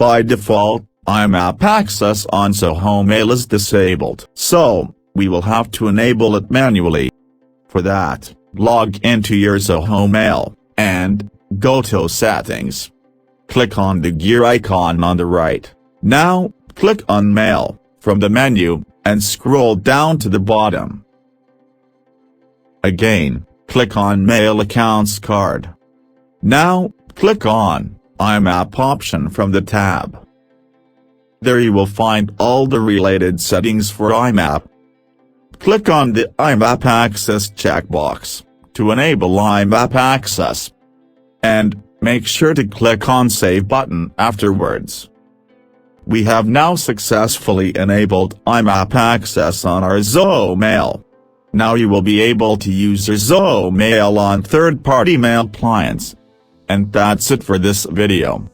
By default, Imap access on Zoho Mail is disabled. So, we will have to enable it manually. For that, log into your Zoho Mail, and go to Settings. Click on the gear icon on the right. Now, click on Mail from the menu, and scroll down to the bottom. Again, click on Mail Accounts card. Now, click on Imap option from the tab. There you will find all the related settings for Imap. Click on the Imap Access checkbox to enable Imap access. And make sure to click on Save button afterwards. We have now successfully enabled Imap access on our Zoho Mail. Now you will be able to use your Zoho Mail on third-party mail clients. And that's it for this video.